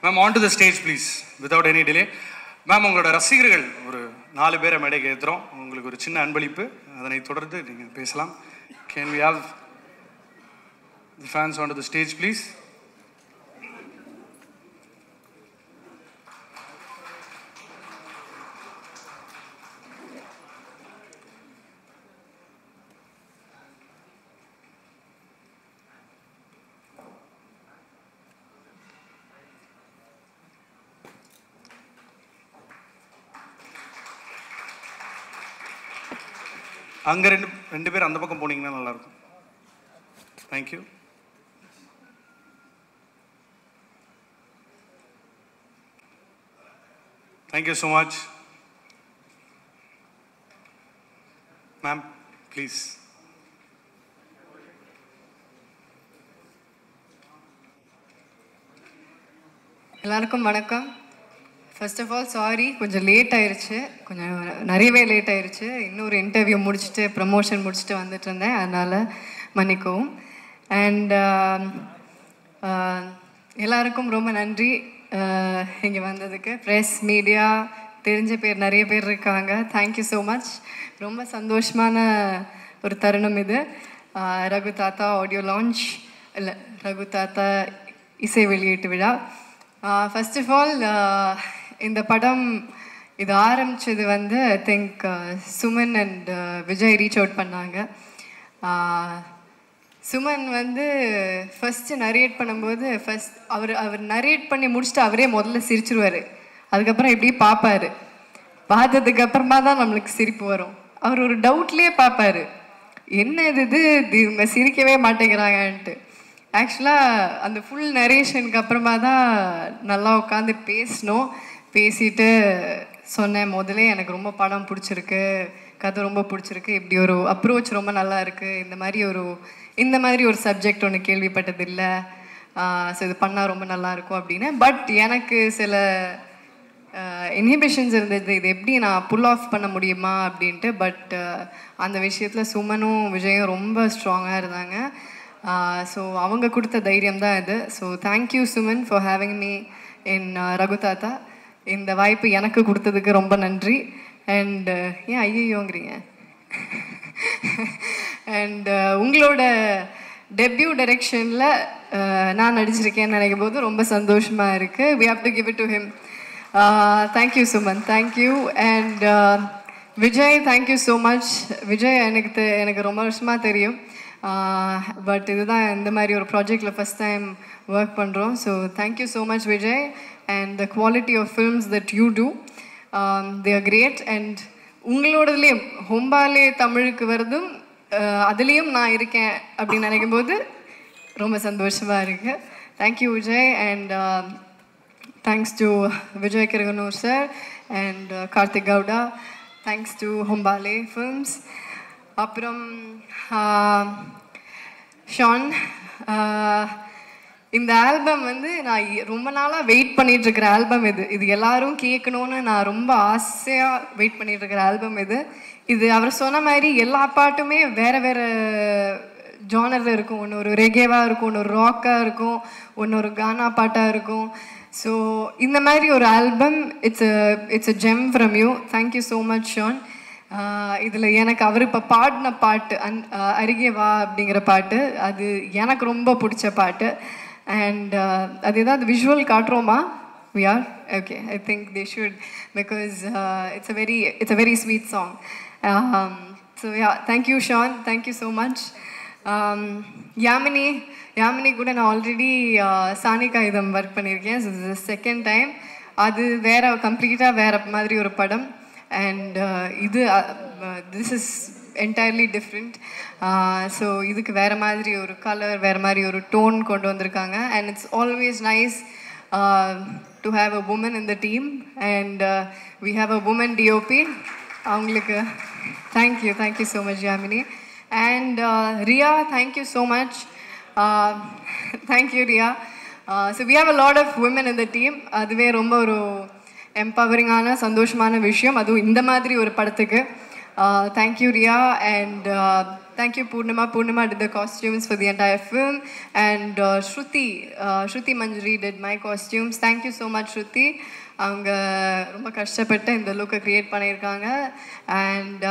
Ma'am on to the stage please without any delay. Ma'am உங்களோட ரசிகர்கள் ஒரு 4 பேரை மேடைக்கு ஏற்றுறோம். உங்களுக்கு ஒரு சின்ன அன்பளிப்பு, அதனை தொடர்ந்து நீங்கள் பேசலாம். Can we have the fans on to the stage please? அங்கே ரெண்டு பேர் அந்த பக்கம் போனீங்கன்னா நல்லாயிருக்கும். Thank you. Thank you so much. Ma'am please. எல்லாருக்கும் வணக்கம். ஃபர்ஸ்ட் ஆஃப் ஆல் சாரி, கொஞ்சம் லேட் ஆயிடுச்சு, கொஞ்சம் நிறையவே லேட் ஆயிடுச்சு. இன்னொரு இன்டர்வியூ முடிச்சுட்டு ப்ரமோஷன் முடிச்சுட்டு வந்துட்டு இருந்தேன், அதனால் மன்னிக்கவும். அண்ட் எல்லாருக்கும் ரொம்ப நன்றி இங்கே வந்ததுக்கு. ப்ரெஸ், மீடியா, தெரிஞ்ச பேர் நிறைய பேர் இருக்காங்க. Thank you so much. ரொம்ப சந்தோஷமான ஒரு தருணம் இது. ரகு தாத்தா ஆடியோ லான்ச், இல்லை ரகு தாத்தா இசை வெளியீட்டு விழா. ஃபர்ஸ்ட் ஆஃப் ஆல் இந்த படம் இது ஆரம்பித்தது வந்து I think Suman and Vijay reach out பண்ணாங்க. சுமன் வந்து ஃபஸ்ட்டு நரேட் பண்ணும்போது அவர் நரேட் பண்ணி முடிச்சுட்டு அவரே முதல்ல சிரிச்சிருவார். அதுக்கப்புறம் இப்படி பார்ப்பார். பார்த்ததுக்கு அப்புறமா தான் நம்மளுக்கு சிரிப்பு வரும். அவர் ஒரு டவுட்லேயே பார்ப்பார், என்ன இது இவங்க சிரிக்கவே மாட்டேங்கிறாங்கன்ட்டு. ஆக்சுவலாக அந்த ஃபுல் நரேஷனுக்கு அப்புறமா தான் நல்லா உட்காந்து பேசிட்டு சொன்னேன், முதலே எனக்கு ரொம்ப படம் பிடிச்சிருக்கு, கதை ரொம்ப பிடிச்சிருக்கு, இப்படி ஒரு அப்ரோச் ரொம்ப நல்லா இருக்குது, இந்த மாதிரி ஒரு சப்ஜெக்ட் ஒன்று கேள்விப்பட்டதில்லை, ஸோ இது பண்ணால் ரொம்ப நல்லாயிருக்கும் அப்படின்னு. பட் எனக்கு சில இன்ஹிபிஷன்ஸ் இருந்தது, இது எப்படி நான் புல் ஆஃப் பண்ண முடியுமா அப்படின்ட்டு. பட் அந்த விஷயத்தில் சுமனும் விஜயும் ரொம்ப ஸ்ட்ராங்காக இருந்தாங்க. ஸோ அவங்க கொடுத்த தைரியம் தான் இது. So thank you Suman for having me in Raghu தாத்தா. இந்த வாய்ப்பு எனக்கு கொடுத்ததுக்கு ரொம்ப நன்றி. அண்ட் ஏன் ஐயோங்கிறீங்க? அண்ட் உங்களோட டெபியூ டைரக்ஷனில் நான் நடிச்சிருக்கேன்னு நினைக்கும் போது ரொம்ப சந்தோஷமாக இருக்குது. We have to give it to him. Thank you Suman, thank you. And Vijay, thank you so much. Vijay எனக்கு ரொம்ப வருஷமாக தெரியும். பட் இதுதான் இந்த மாதிரி ஒரு ப்ராஜெக்டில் ஃபஸ்ட் டைம் ஒர்க் பண்ணுறோம். So thank you so much Vijay. And the quality of films that you do, they are great. And உங்களோடதுலேயும் ஹொம்பாலே தமிழுக்கு வருதும் அதுலேயும் நான் இருக்கேன் அப்படின்னு நினைக்கும் போது ரொம்ப சந்தோஷமாக இருக்குது. Thank you Vijay. And thanks to Vijay Kiragandur sir and Karthik Gowda. Thanks to Hombale films. அப்புறம் ஷான், இந்த ஆல்பம் வந்து நான் ரொம்ப நாளாக வெயிட் பண்ணிகிட்ருக்கிற ஆல்பம் இது எல்லாரும் கேட்கணுன்னு நான் ரொம்ப ஆசையாக வெயிட் பண்ணிகிட்ருக்கிற ஆல்பம் இது அவர் சொன்ன மாதிரி எல்லா பாட்டுமே வேறு ஜானரில் இருக்கும். ஒன்று ஒரு ரெகேவாக இருக்கும், ஒன்று ஒரு ராக்காக இருக்கும், ஒன்று ஒரு கானா பாட்டாக இருக்கும். ஸோ இந்த மாதிரி ஒரு album, it's a gem from you. Thank you so much Shaan. இதில் எனக்கு அவர் இப்போ பாடின பாட்டு அருகே வா அப்படிங்கிற பாட்டு, அது எனக்கு ரொம்ப பிடிச்ச பாட்டு. அண்ட் அது ஏதாவது visual காட்டுறோமா? we are okay, I think they should, because it's a very sweet song. So yeah, thank you Sean, thank you so much. Yamini கூட நான் ஆல்ரெடி சானிகா இதம் ஒர்க் பண்ணியிருக்கேன். So this is the second time. அது கம்ப்ளீட்டாக வேறு மாதிரி ஒரு படம். And this is entirely different. So இதுக்கு வேறு மாதிரி ஒரு கலர், வேறு மாதிரி ஒரு டோன் கொண்டு வந்திருக்காங்க. And it's always nice to have a woman in the team. And we have a woman DOP. அவங்களுக்கு thank you so much Yamini. And Riya, thank you so much. Thank you Riya. So we have a lot of woman in the team. அதுவே ரொம்ப ஒரு எம்பவரிங்கான சந்தோஷமான விஷயம், அதுவும் இந்த மாதிரி ஒரு படத்துக்கு. Thank you Riya. And Thank you, Purnima. Purnima did the costumes for the entire film. And Shruti Manjari did my costumes. Thank you so much, Shruti. அவங்க ரொம்ப கஷ்டப்பட்டு இந்த லுக்கை க்ரியேட் பண்ணியிருக்காங்க. And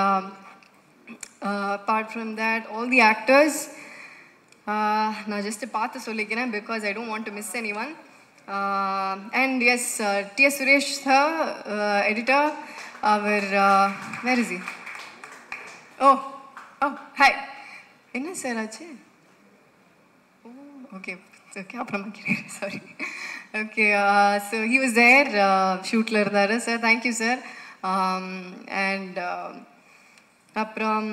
apart from that, all the actors, நான் just பார்த்து சொல்லிக்கிறேன் because I don't want to miss anyone. And yes, T.S. Suresh sir, editor, our, where is he? Oh, hi. என்ன sir ஆச்சு? ஓ ஓகே ஓகே அப்புறமா கேட்குறேன், sorry. Okay, so he was there, ஷூட்டில் இருந்தார் sir. Thank you sir. And அப்புறம்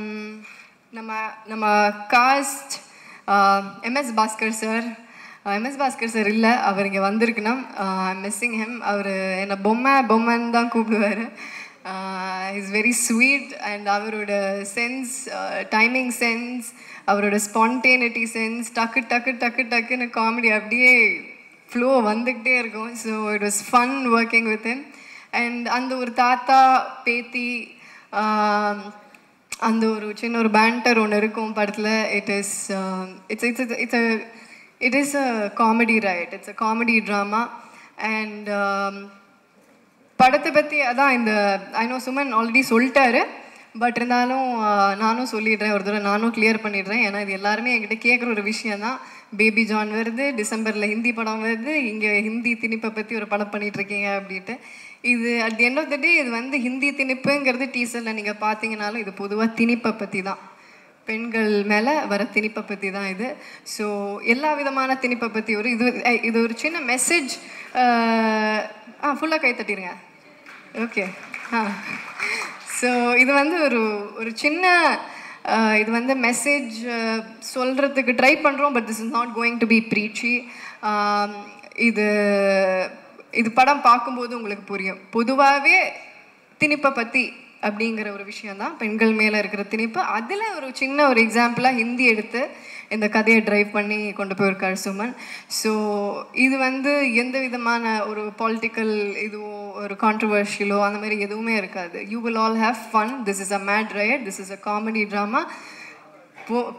நம்ம cast MS Bhaskar sir. MS Bhaskar sir இல்லை, அவர் இங்கே வந்திருக்கணும். Missing him. அவர் என்னை பொம்மைன்னு தான் கூப்பிடுவார். Is very sweet. அண்ட் அவரோட சென்ஸ், டைமிங் சென்ஸ், அவரோட ஸ்பான்டேனிட்டி சென்ஸ், டக்குன்னு காமெடி அப்படியே ஃப்ளோ வந்துக்கிட்டே இருக்கும். So it was fun working with him. And அந்த ஒரு தாத்தா பேத்தி, அந்த ஒரு சின்ன ஒரு பேண்டர் ஒன்று இருக்கும் படத்தில். It is a comedy, right? It's a comedy drama. And படத்தை பற்றி அதான் இந்த ஐ நோ சுமன் ஆல்ரெடி சொல்லிட்டாரு, பட் இருந்தாலும் நானும் சொல்லிடுறேன், ஒரு தடவை நானும் கிளியர் பண்ணிடுறேன். ஏன்னா இது எல்லாருமே என்கிட்ட கேட்குற ஒரு விஷயம் தான். பேபி ஜான் வருது, டிசம்பரில் ஹிந்தி படம் வருது, இங்கே ஹிந்தி திணிப்பை பற்றி ஒரு படம் பண்ணிகிட்ருக்கீங்க அப்படின்ட்டு. இது at the end of the day இது வந்து ஹிந்தி திணிப்புங்கிறது டீசரில் நீங்கள் பார்த்தீங்கனாலும் இது பொதுவாக திணிப்பை பற்றி தான், பெண்கள் மேலே வர திணிப்பை பற்றி தான் இது. ஸோ எல்லா விதமான திணிப்பை பற்றி இது ஒரு சின்ன மெசேஜ். ஃபுல்லாக கை தட்டிடுங்க. ஓகே. ஸோ இது வந்து ஒரு சின்ன இது வந்து மெசேஜ் சொல்கிறதுக்கு ட்ரை பண்ணுறோம். But this is not going to be preachy. இது படம் பார்க்கும்போது உங்களுக்கு புரியும். பொதுவாகவே திணிப்பை பற்றி அப்படிங்கிற ஒரு விஷயந்தான், பெண்கள் மேலே இருக்கிற திணிப்பு. அதில் ஒரு சின்ன ஒரு எக்ஸாம்பிளாக ஹிந்தி எடுத்து இந்த கதையை ட்ரைவ் பண்ணி கொண்டு போயிருக்கார் சுமன். ஸோ இது வந்து எந்த விதமான ஒரு பாலிட்டிக்கல் இதுவோ ஒரு கான்ட்ரவர்ஷியலோ அந்த மாதிரி எதுவுமே இருக்காது. You will all have fun. This is a mad ride, this is a comedy drama.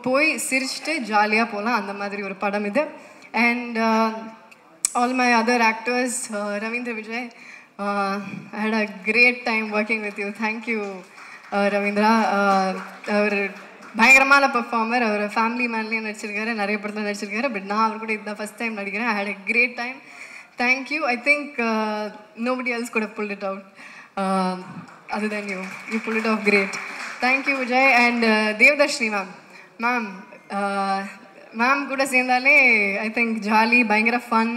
போய் சிரிச்சுட்டு ஜாலியாக போகலாம், அந்த மாதிரி ஒரு படம் இது. And all my other actors, Ravindra Vijay, I had a great time working with you. Thank you, Ravindra. அவர் பயங்கரமான பெர்ஃபார்மர். அவர் ஃபேமிலி மேன்லேயும் நடிச்சிருக்காரு, நிறைய படத்தில் நடிச்சிருக்காரு. பட் நான் அவர் கூட இதுதான் ஃபஸ்ட் டைம் நடிக்கிறேன். I had a great time. Thank you. I think nobody else could have pulled it out other than you. You pulled it off great. Thank you, Vijay. And Devdashni ma'am. Ma'am கூட சேர்ந்தாலே I think jolly, பயங்கர fun.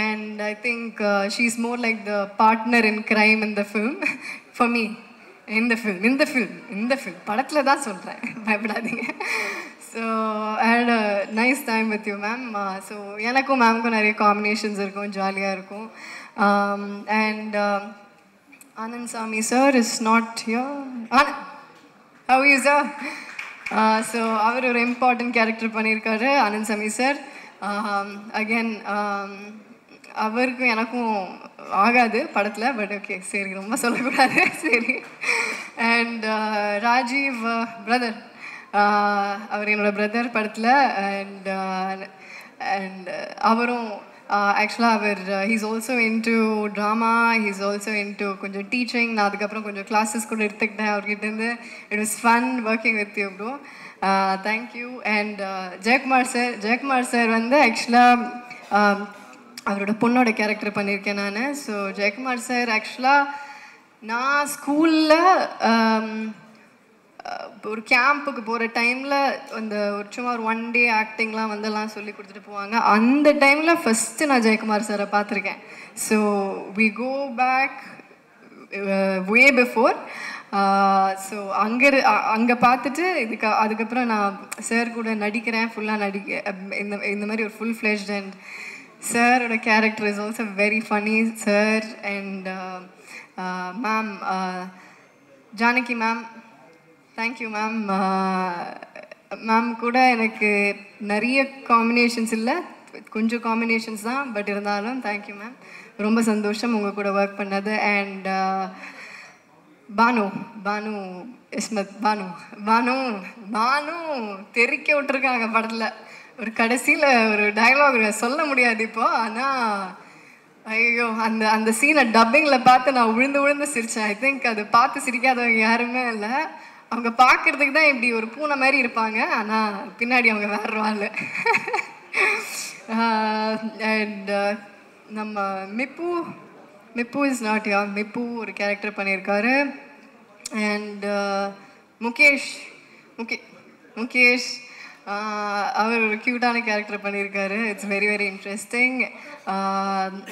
And I think she is more like the partner in crime in the film for me. இந்த film படத்தில் தான் சொல்கிறேன், பயப்படாதீங்க. So I had a nice time with you ma'am. So எனக்கும் மேமுக்கும் நிறைய combinations இருக்கும், ஜாலியாக இருக்கும். And Anand Sami sir is not here. How are you, sir? So அவர் ஒரு இம்பார்ட்டன்ட் கேரக்டர் பண்ணியிருக்காரு, ஆனந்த் சாமி சார். அகேன் அவருக்கும் எனக்கும் ஆகாது படத்தில், பட் ஓகே சரி, ரொம்ப சொல்லக்கூடாது, சரி. அண்ட் ராஜீவ் பிரதர், அவர் என்னோட பிரதர் படத்தில். அண்ட் அவரும் ஆக்சுவலாக அவர் he's also into drama, he's also into கொஞ்சம் டீச்சிங். நான் அதுக்கப்புறம் கொஞ்சம் கிளாஸஸ் கூட எடுத்துக்கிட்டேன் அவர்கிட்டேருந்து. It was fun working with you bro. Thank you. And Jayakumar sir வந்து ஆக்சுவலாக அவரோட பொண்ணோட கேரக்டர் பண்ணியிருக்கேன் நான். ஸோ ஜெயக்குமார் சார் ஆக்சுவலாக நான் ஸ்கூலில் ஒரு கேம்புக்கு போகிற டைமில் அந்த ஒரு சும்மா ஒரு 1 day ஆக்டிங்லாம் வந்தெல்லாம் சொல்லி கொடுத்துட்டு போவாங்க. அந்த டைமில் ஃபஸ்ட்டு நான் ஜெயக்குமார் சாரை பார்த்துருக்கேன். So we go back way before. So அங்கே பார்த்துட்டு அதுக்கப்புறம் நான் சார் கூட நடிக்கிறேன், ஃபுல்லாக இந்த மாதிரி ஒரு ஃபுல் ஃப்ளெஷ்ட். அண்ட் சாரோட character is also very funny sir. And ma'am Janaki ma'am, thank you ma'am. Ma'am கூட எனக்கு நிறைய காம்பினேஷன்ஸ் இல்லை, கொஞ்சம் காம்பினேஷன்ஸ் தான், பட் இருந்தாலும் தேங்க்யூ மேம். ரொம்ப சந்தோஷம் உங்கள் கூட ஒர்க் பண்ணது. அண்ட் பானு பானு இஸ்மத் பானு பானு பானு தெறிக்க விட்டுருக்காங்க படத்தில். ஒரு கடைசியில் ஒரு டயலாக் சொல்ல முடியாது இப்போ, ஆனால் ஐயோ அந்த அந்த சீனை டப்பிங்கில் பார்த்து நான் விழுந்து சிரித்தேன். ஐ திங்க் அது பார்த்து சிரிக்காதவங்க யாருமே இல்லை. அவங்க பார்க்குறதுக்கு தான் இப்படி ஒரு பூனை மாதிரி இருப்பாங்க, ஆனால் பின்னாடி அவங்க வேற ஆள். அண்ட் நம்ம மிப்பு இஸ் நாட் யா, மிப்பு ஒரு கேரக்டர் பண்ணியிருக்காரு. அண்ட் முகேஷ் அவர் ஒரு க்யூட்டான கேரக்டர் பண்ணியிருக்காரு. It's very very interesting.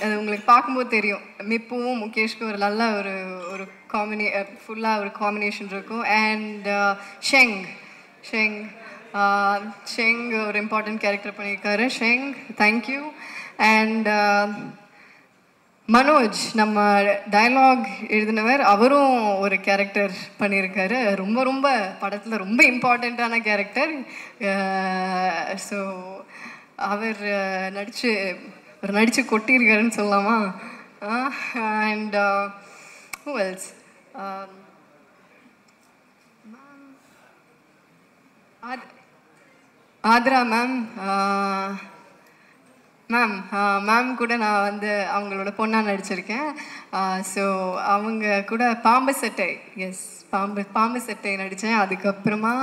அது உங்களுக்கு பார்க்கும்போது தெரியும், மிப்புவும் முகேஷ்க்கும் ஒரு நல்ல ஒரு ஒரு ஃபுல்லாக ஒரு காம்பினேஷன் இருக்கும். அண்ட் ஷெங் ஒரு இம்பார்ட்டன்ட் கேரக்டர் பண்ணியிருக்காரு. Sheng, thank you. அண்ட் மனோஜ் நம்ம டயலாக் எழுதினவர், அவரும் ஒரு கேரக்டர் பண்ணியிருக்காரு. ரொம்ப ரொம்ப படத்தில் ரொம்ப இம்பார்ட்டண்ட்டான கேரக்டர். ஸோ அவர் நடித்து கொட்டியிருக்காருன்னு சொல்லலாமா? And who else? Athra ma'am கூட நான் வந்து அவங்களோட பொண்ணாக நடிச்சிருக்கேன். ஸோ அவங்க கூட பாம்பு சட்டை நடித்தேன். அதுக்கப்புறமா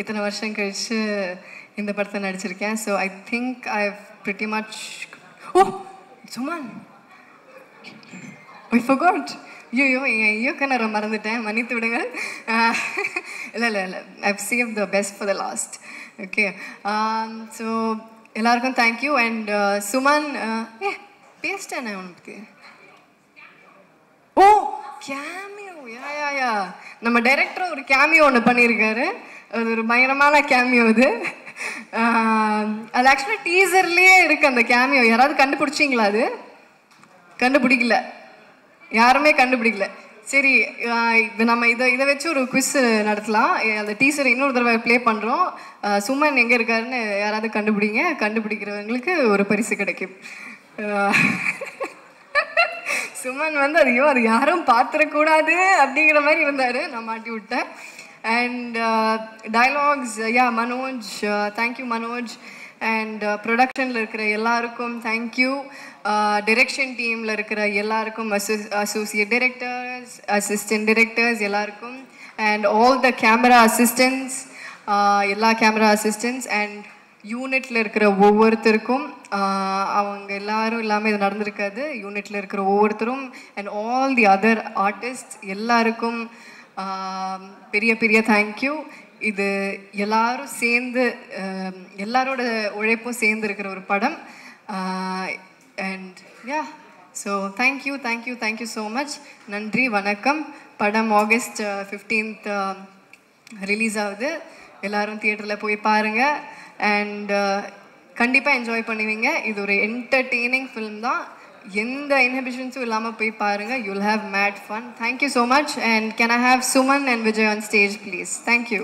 இத்தனை வருஷம் கழித்து இந்த படத்தை நடிச்சிருக்கேன். So I think I pretty much Suman I forgot. என் இயக்குனரை மறந்துட்டேன், மன்னித்து விடுங்க. இல்லை I've saved the best for the last. Okay, so எல்லாருக்கும் தேங்க்யூ. அண்ட் சுமன் பேசிட்டேன் உனக்கு. கேமியோ, யா நம்ம டைரக்டரும் ஒரு கேமியோ ஒன்று பண்ணியிருக்காரு. அது ஒரு பயங்கரமான கேமியோ. அது ஆக்சுவலாக டீசர்லேயே இருக்குது அந்த கேமியோ. யாராவது கண்டுபிடிச்சிங்களா? அது கண்டுபிடிக்கல, யாருமே கண்டுபிடிக்கல. சரி, இப்போ நம்ம இதை வச்சு ஒரு குவிஸ் நடத்தலாம். அந்த டீசரை இன்னொரு தடவை ப்ளே பண்ணுறோம். சுமன் எங்கே இருக்காருன்னு யாராவது கண்டுபிடிங்க. கண்டுபிடிக்கிறவங்களுக்கு ஒரு பரிசு கிடைக்கும். சுமன் வந்து அது யாரும் பார்த்துடக்கூடாது அப்படிங்கிற மாதிரி இருந்தார். நான் மாட்டி விட்டேன். And dialogues Manoj, thank you Manoj. And ப்ரொடக்ஷனில் இருக்கிற எல்லாருக்கும் தேங்க்யூ. டிரெக்ஷன் டீமில் இருக்கிற எல்லாருக்கும், அசோசியேட் டைரக்டர்ஸ், அசிஸ்டன்ட் டைரக்டர்ஸ் எல்லாருக்கும். And all the camera assistants, எல்லா கேமரா அசிஸ்டன்ட்ஸ் அண்ட் யூனிட்டில் இருக்கிற ஒவ்வொருத்தருக்கும். அவங்க எல்லாரும் இல்லாமல் இது நடந்திருக்காது. யூனிட்டில் இருக்கிற ஒவ்வொருத்தரும் and all the other artist எல்லாருக்கும் பெரிய பெரிய தேங்க்யூ. இது எல்லாரும் சேர்ந்து, எல்லாரோட உழைப்பும் சேர்ந்து இருக்கிற ஒரு படம். And so thank you so much. நன்றி, வணக்கம். படம் August 15th ரிலீஸ் ஆகுது. எல்லோரும் தியேட்டரில் போய் பாருங்கள். அண்ட் கண்டிப்பாக என்ஜாய் பண்ணுவீங்க. இது ஒரு என்டர்டெய்னிங் ஃபிலிம் தான். எந்த இன்ஹிபிஷன்ஸும் இல்லாமல் போய் பாருங்கள். You'll have mat fun. Thank you so much. And can I have Suman and Vijay on stage please? Thank you.